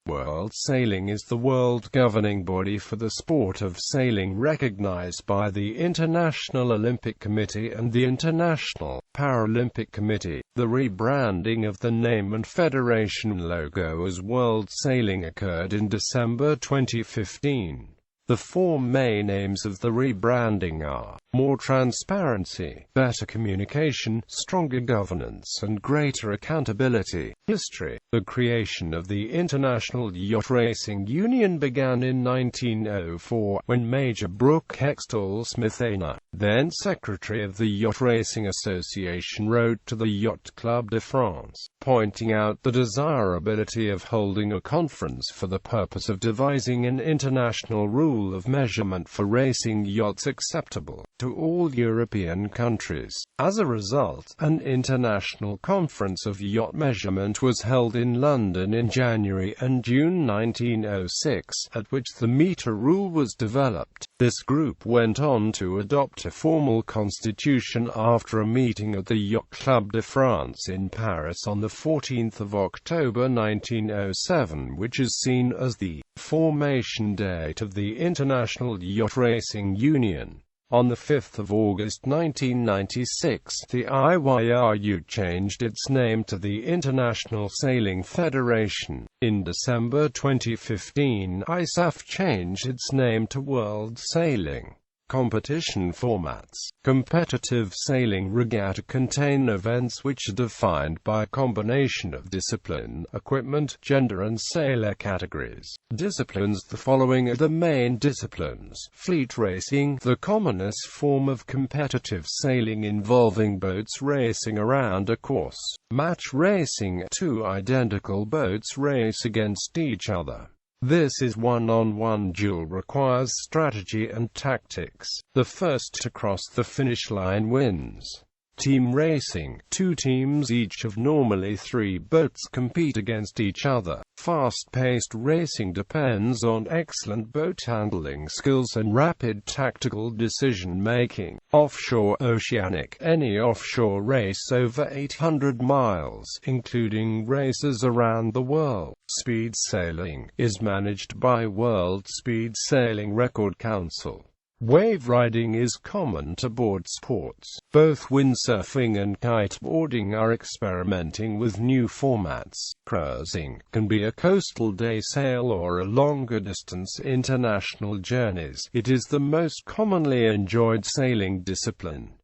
World Sailing is the world governing body for the sport of sailing recognized by the International Olympic Committee and the International Paralympic Committee. The rebranding of the name and federation logo as World Sailing occurred in December 2015. The four main aims of the rebranding are more transparency, better communication, stronger governance, and greater accountability. History. The creation of the International Yacht Racing Union began in 1904, when Major Brooke Hextall Smith Aina, then Secretary of the Yacht Racing Association, wrote to the Yacht Club de France, pointing out the desirability of holding a conference for the purpose of devising an international rule of measurement for racing yachts acceptable to all European countries. As a result, an international conference of yacht measurement was held in London in January and June 1906, at which the meter rule was developed. This group went on to adopt a formal constitution after a meeting at the Yacht Club de France in Paris on 14 October 1907, which is seen as the formation date of the International Yacht Racing Union. On 5 August 1996, the IYRU changed its name to the International Sailing Federation. In December 2015, ISAF changed its name to World Sailing. Competition formats. Competitive sailing regatta contain events which are defined by a combination of discipline, equipment, gender and sailor categories. Disciplines. The following are the main disciplines. Fleet racing, the commonest form of competitive sailing involving boats racing around a course. Match racing, two identical boats race against each other. This is one-on-one duel, requires strategy and tactics. The first to cross the finish line wins. Team racing, two teams each of normally three boats compete against each other. Fast-paced racing depends on excellent boat handling skills and rapid tactical decision-making. Offshore oceanic, any offshore race over 800 miles, including races around the world. Speed sailing is managed by World Speed Sailing Record Council. Wave riding is common to board sports. Both windsurfing and kiteboarding are experimenting with new formats. Cruising can be a coastal day sail or a longer distance international journeys. It is the most commonly enjoyed sailing discipline.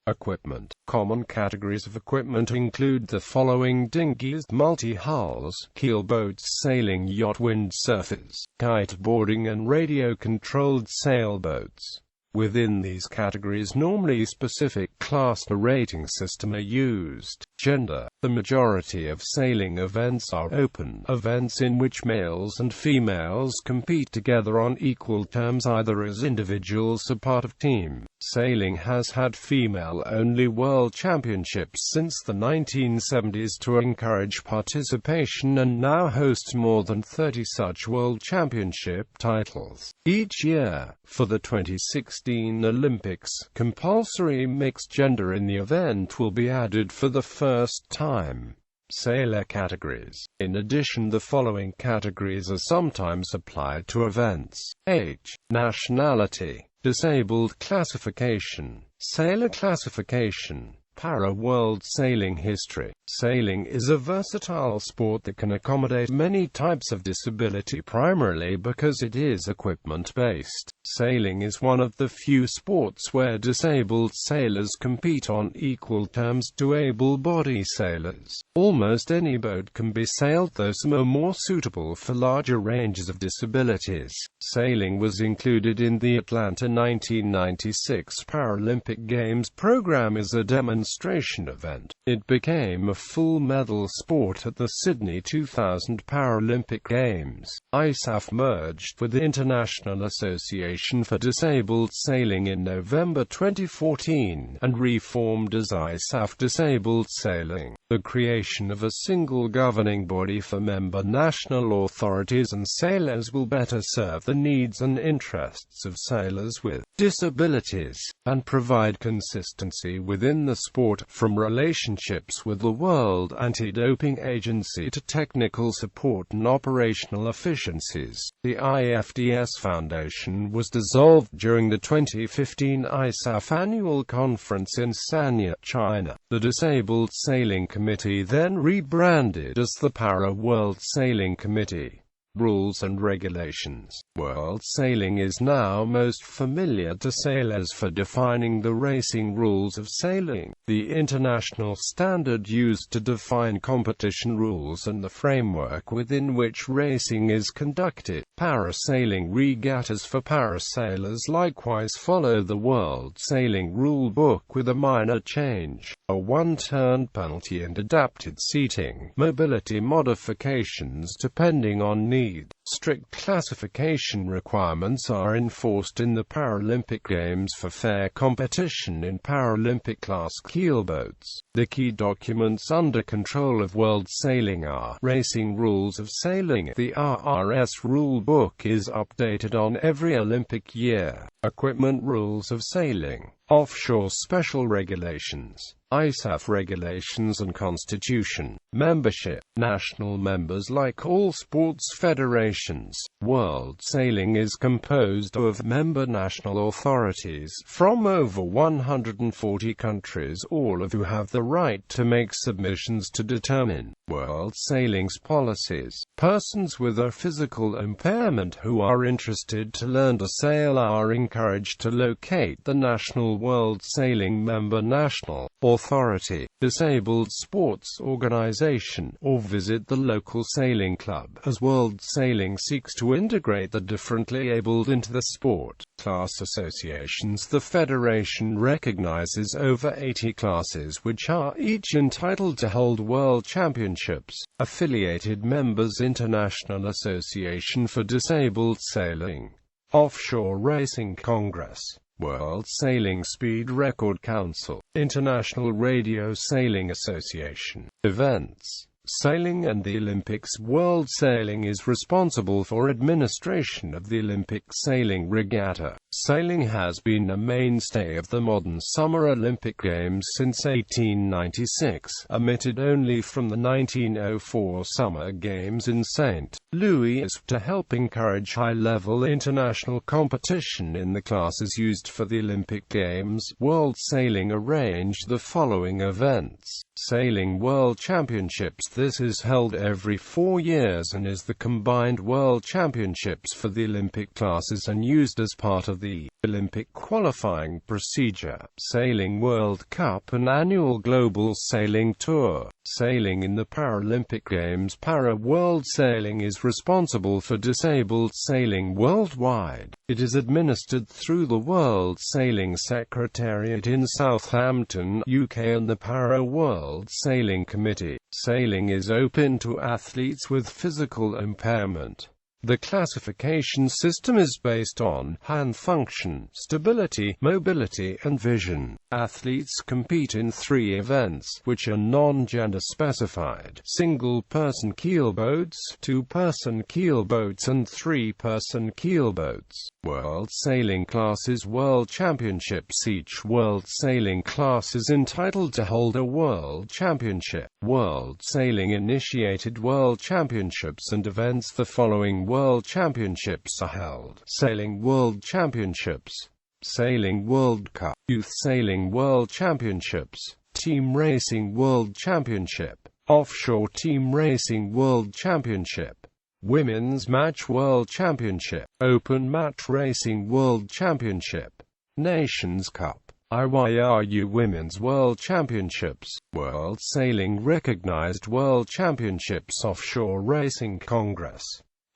Equipment. Common categories of equipment include the following: dinghies, multi-hulls, keelboats, sailing yacht, windsurfers, kiteboarding and radio-controlled sailboats. Within these categories, normally specific class or rating system are used. Gender. The majority of sailing events are open events in which males and females compete together on equal terms, either as individuals or part of team. Sailing has had female-only world championships since the 1970s to encourage participation, and now hosts more than 30 such world championship titles. Each year, for the 2016 Olympics, compulsory mixed gender in the event will be added for the first time. Sailor categories. In addition, the following categories are sometimes applied to events: age, nationality, disabled classification, sailor classification, para-world sailing history. Sailing is a versatile sport that can accommodate many types of disability, primarily because it is equipment-based. Sailing is one of the few sports where disabled sailors compete on equal terms to able-bodied sailors. Almost any boat can be sailed, though some are more suitable for larger ranges of disabilities. Sailing was included in the Atlanta 1996 Paralympic Games program as a demonstration event. It became a full medal sport at the Sydney 2000 Paralympic Games. ISAF merged with the International Association for Disabled Sailing in November 2014, and reformed as ISAF Disabled Sailing. the creation of a single governing body for member national authorities and sailors will better serve the needs and interests of sailors with disabilities, and provide consistency within the sport, from relationships with the World Anti-Doping Agency to technical support and operational efficiencies. The IFDS Foundation was dissolved during the 2015 ISAF annual conference in Sanya, China. The Disabled Sailing Committee then rebranded as the Para World Sailing Committee. Rules and regulations. World sailing is now most familiar to sailors for defining the racing rules of sailing, the international standard used to define competition rules and the framework within which racing is conducted. Parasailing regattas for parasailors likewise follow the World Sailing Rule Book with a minor change: a one-turn penalty and adapted seating, mobility modifications depending on need. Strict classification requirements are enforced in the Paralympic Games for fair competition in Paralympic-class keelboats. The key documents under control of World Sailing are Racing Rules of Sailing. The RRS Rule Book is updated on every Olympic year. Equipment Rules of Sailing. Offshore Special Regulations. ISAF Regulations and Constitution. Membership. National members. Like all sports federations, World Sailing is composed of member national authorities from over 140 countries, all of who have the right to make submissions to determine World Sailing's policies. Persons with a physical impairment who are interested to learn to sail are encouraged to locate the National World Sailing Member National Authority, Disabled Sports Organization, or visit the local sailing club, as World Sailing seeks to integrate the differently abled into the sport. Class associations. The Federation recognizes over 80 classes which are each entitled to hold world championships. Affiliated members: International Association for Disabled Sailing, Offshore Racing Congress, World Sailing Speed Record Council, International Radio Sailing Association. Events. Sailing and the Olympics. World Sailing is responsible for administration of the Olympic Sailing Regatta. Sailing has been a mainstay of the modern Summer Olympic Games since 1896, omitted only from the 1904 Summer Games in St. Louis, to help encourage high-level international competition in the classes used for the Olympic Games. World Sailing arranged the following events. Sailing World Championships. This is held every 4 years and is the combined World Championships for the Olympic classes and used as part of the Olympic qualifying procedure. Sailing World Cup, an annual global sailing tour. Sailing in the Paralympic Games. Para World Sailing is responsible for disabled sailing worldwide. It is administered through the World Sailing Secretariat in Southampton, UK, and the Para World Sailing Committee. Sailing is open to athletes with physical impairment. The classification system is based on hand function, stability, mobility, and vision. Athletes compete in 3 events, which are non-gender specified: single-person keelboats, 2-person keelboats, and 3-person keelboats. World Sailing Classes. World Championships. Each World Sailing class is entitled to hold a World Championship. World Sailing initiated World Championships and events. The following World Championships are held: Sailing World Championships, Sailing World Cup, Youth Sailing World Championships, Team Racing World Championship, Offshore Team Racing World Championship, Women's Match World Championship, Open Match Racing World Championship, Nations Cup, IYRU Women's World Championships, World Sailing Recognized World Championships. Offshore Racing Congress,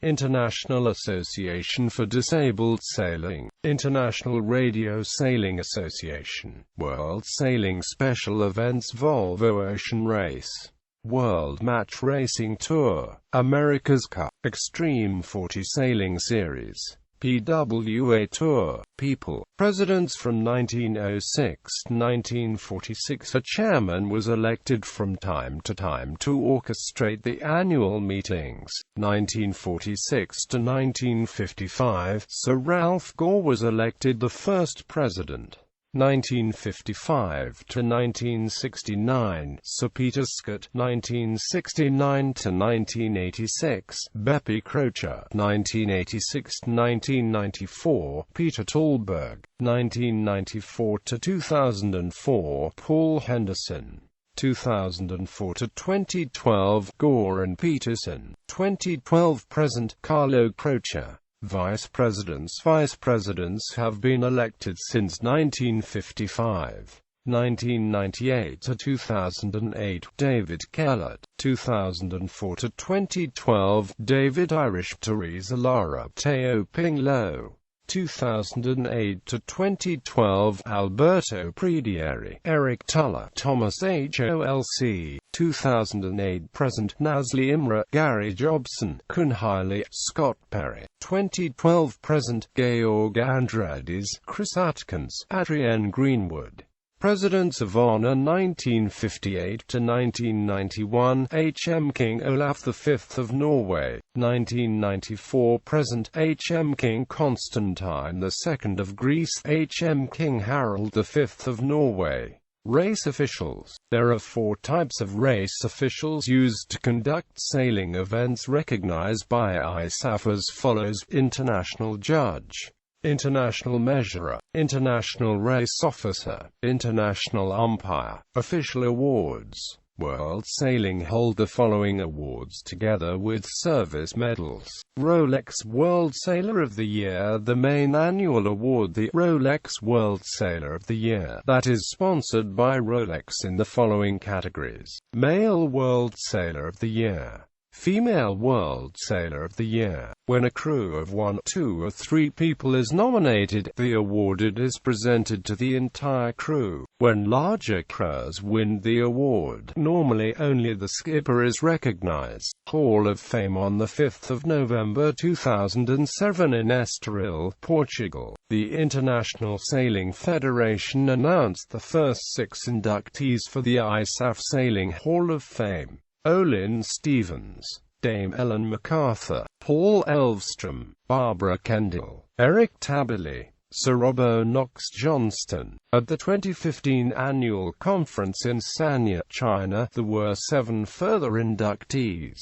International Association for Disabled Sailing, International Radio Sailing Association, World Sailing Special Events. Volvo Ocean Race, World Match Racing Tour, America's Cup, Extreme 40 Sailing Series, PWA Tour, people, presidents from 1906 to 1946. A chairman was elected from time to time to orchestrate the annual meetings. 1946 to 1955, Sir Ralph Gore was elected the first president. 1955 to 1969, Sir Peter Scott. 1969 to 1986, Beppe Croce. 1986 to 1994, Peter Tallberg. 1994 to 2004, Paul Henderson. 2004 to 2012, Gore and Peterson. 2012 present, Carlo Croce. Vice presidents have been elected since 1955. 1998 to 2008, David Kellett. 2004 to 2012, David Irish. Teresa Lara, Teo Ping Lo. 2008 to 2012, Alberto Predieri, Eric Tuller, Thomas Holc. 2008 present, Nasli Imre, Gary Jobson, Kun Hiley, Scott Perry. 2012 present, Georg Andrades, Chris Atkins, Adrienne Greenwood. Presidents of Honour 1958 to 1991, H.M. King Olaf V of Norway. 1994 present, H.M. King Constantine II of Greece. H.M. King Harald V of Norway. Race officials. There are 4 types of race officials used to conduct sailing events recognized by ISAF as follows: International Judge, International Measurer, International Race Officer, International Umpire. Official awards. World Sailing hold the following awards together with service medals. Rolex World Sailor of the Year. The main annual award, the Rolex World Sailor of the Year, that is sponsored by Rolex in the following categories: Male World Sailor of the Year, Female World Sailor of the Year. When a crew of 1, 2 or 3 people is nominated, the award is presented to the entire crew. When larger crews win the award, normally only the skipper is recognized. Hall of Fame. On the 5th of November 2007 in Estoril, Portugal, the International Sailing Federation announced the first 6 inductees for the ISAF Sailing Hall of Fame: Olin Stevens, Dame Ellen MacArthur, Paul Elvstrom, Barbara Kendall, Eric Tabarly, Sir Robbo Knox Johnston. At the 2015 annual conference in Sanya, China, there were 7 further inductees: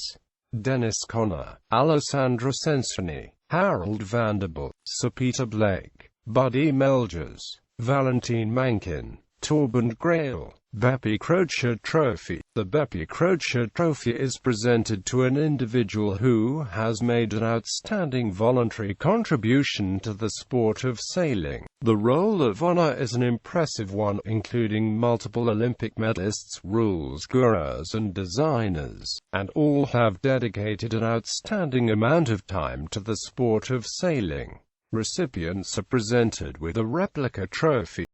Dennis Conner, Alessandra Sensini, Harold Vanderbilt, Sir Peter Blake, Buddy Melgers, Valentine Mankin, Torben Grail. Beppe Croce Trophy. The Beppe Croce Trophy is presented to an individual who has made an outstanding voluntary contribution to the sport of sailing. The Roll of Honor is an impressive one, including multiple Olympic medalists, rules gurus and designers, and all have dedicated an outstanding amount of time to the sport of sailing. Recipients are presented with a replica trophy.